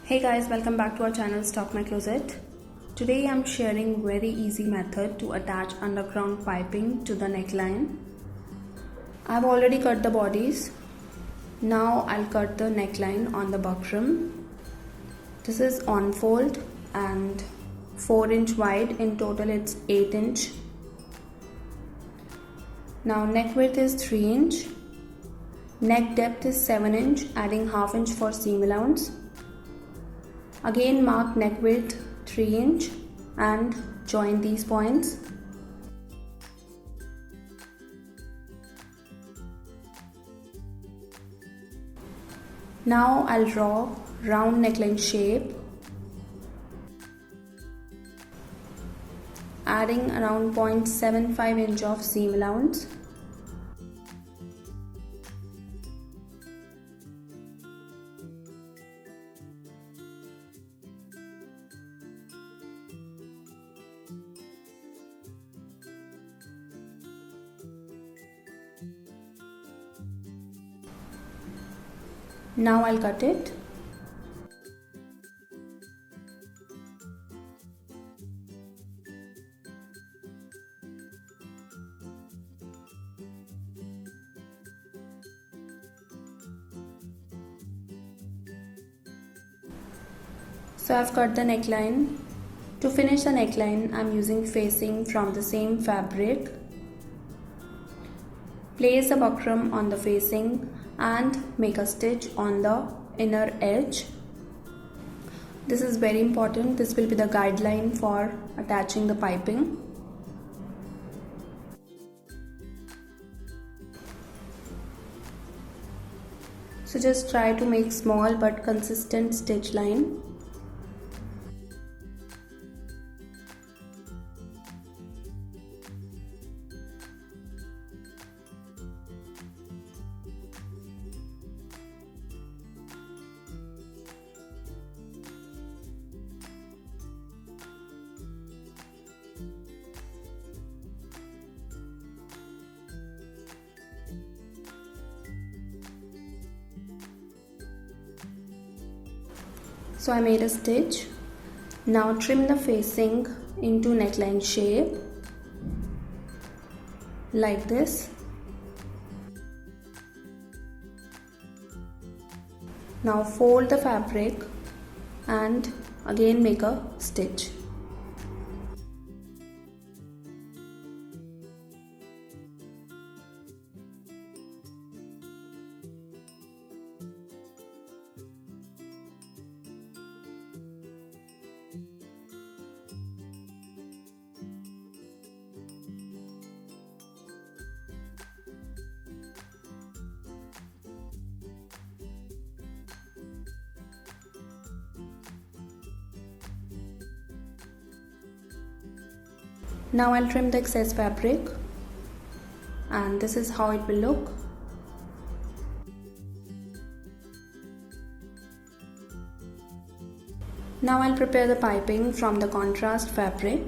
Hey guys, welcome back to our channel Stalk My Closet. Today I'm sharing very easy method to attach underground piping to the neckline. I've already cut the bodies. Now I'll cut the neckline on the buckram. This is on fold and 4 inch wide. In total it's 8 inch. Now neck width is 3 inch. Neck depth is 7 inch, adding half inch for seam allowance. Again mark neck width 3 inch and join these points. Now I'll draw round neckline shape, adding around 0.75 inch of seam allowance. Now I'll cut it. So I've cut the neckline. To finish the neckline, I'm using facing from the same fabric. Place the buckram on the facing and make a stitch on the inner edge. This is very important. This will be the guideline for attaching the piping. So just try to make small but consistent stitch line. So I made a stitch. Now trim the facing into neckline shape like this. Now fold the fabric and again make a stitch. Now I'll trim the excess fabric and this is how it will look. Now I'll prepare the piping from the contrast fabric.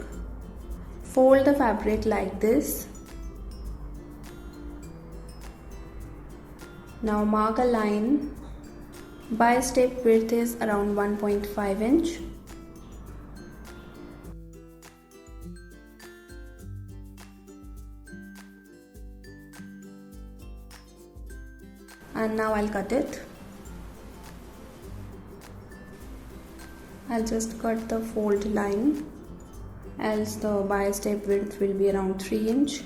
Fold the fabric like this. Now mark a line. Bias tape width is around 1.5 inch. And now I'll cut it. I'll just cut the fold line, else the bias tape width will be around 3 inch.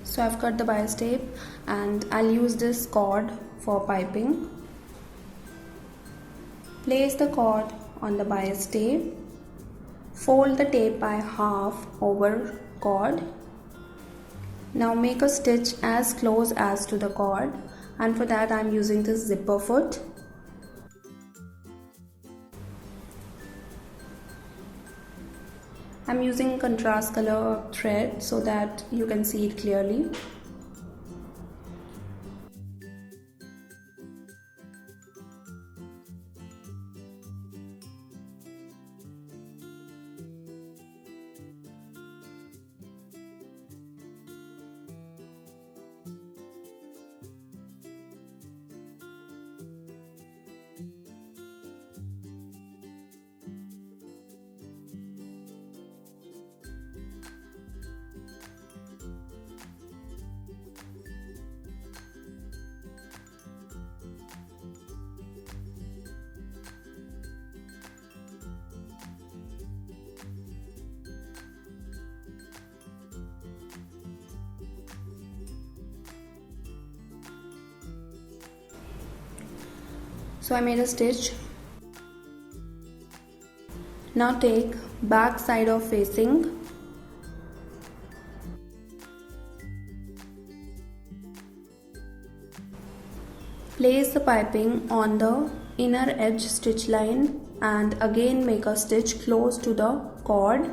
So I've cut the bias tape and I'll use this cord for piping. Place the cord on the bias tape. Fold the tape by half over cord. Now make a stitch as close as to the cord, and for that I'm using this zipper foot. I'm using contrast color thread so that you can see it clearly. So I made a stitch. Now take back side of facing. Place the piping on the inner edge stitch line and again make a stitch close to the cord.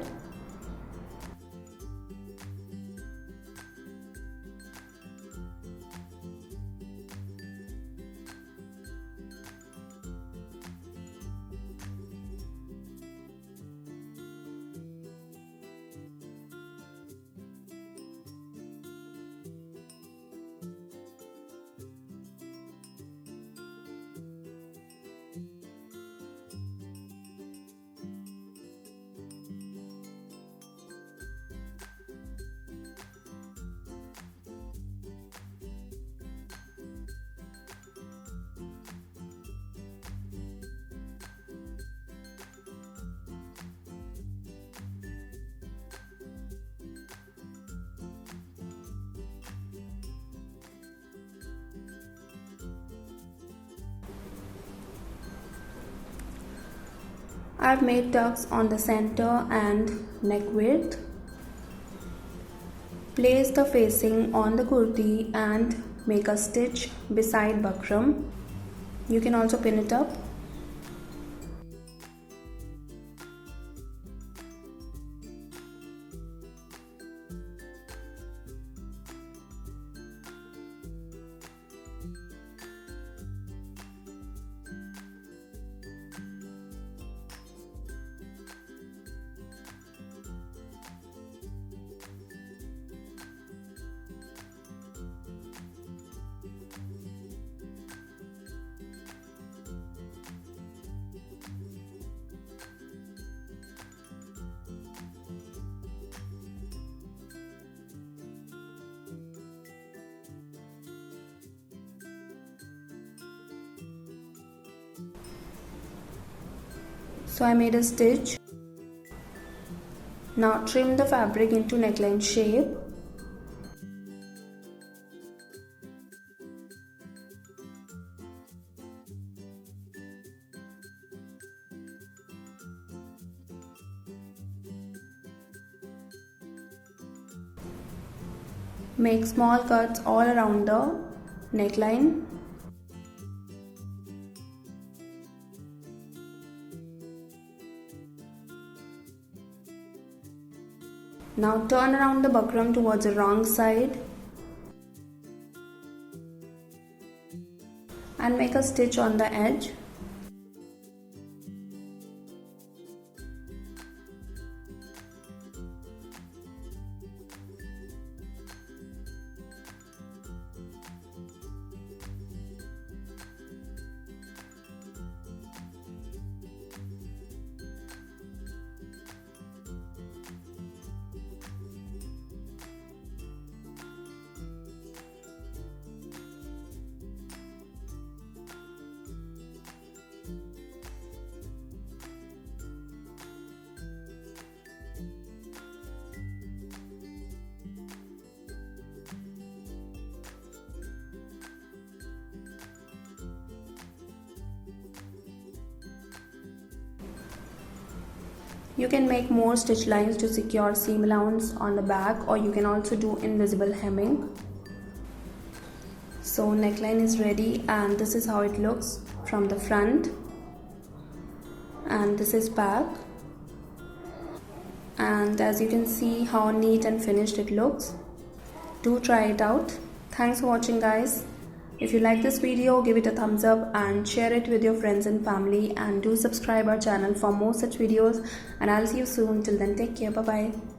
I've made tucks on the center and neck width. Place the facing on the kurti and make a stitch beside buckram. You can also pin it up. So I made a stitch. Now trim the fabric into neckline shape. Make small cuts all around the neckline. Now turn around the buckram towards the wrong side and make a stitch on the edge. You can make more stitch lines to secure seam allowance on the back, or you can also do invisible hemming. So neckline is ready and this is how it looks from the front, and this is back, and as you can see how neat and finished it looks. Do try it out. Thanks for watching, guys. If you like this video, give it a thumbs up and share it with your friends and family, and do subscribe our channel for more such videos, and I'll see you soon. Till then, take care. Bye bye.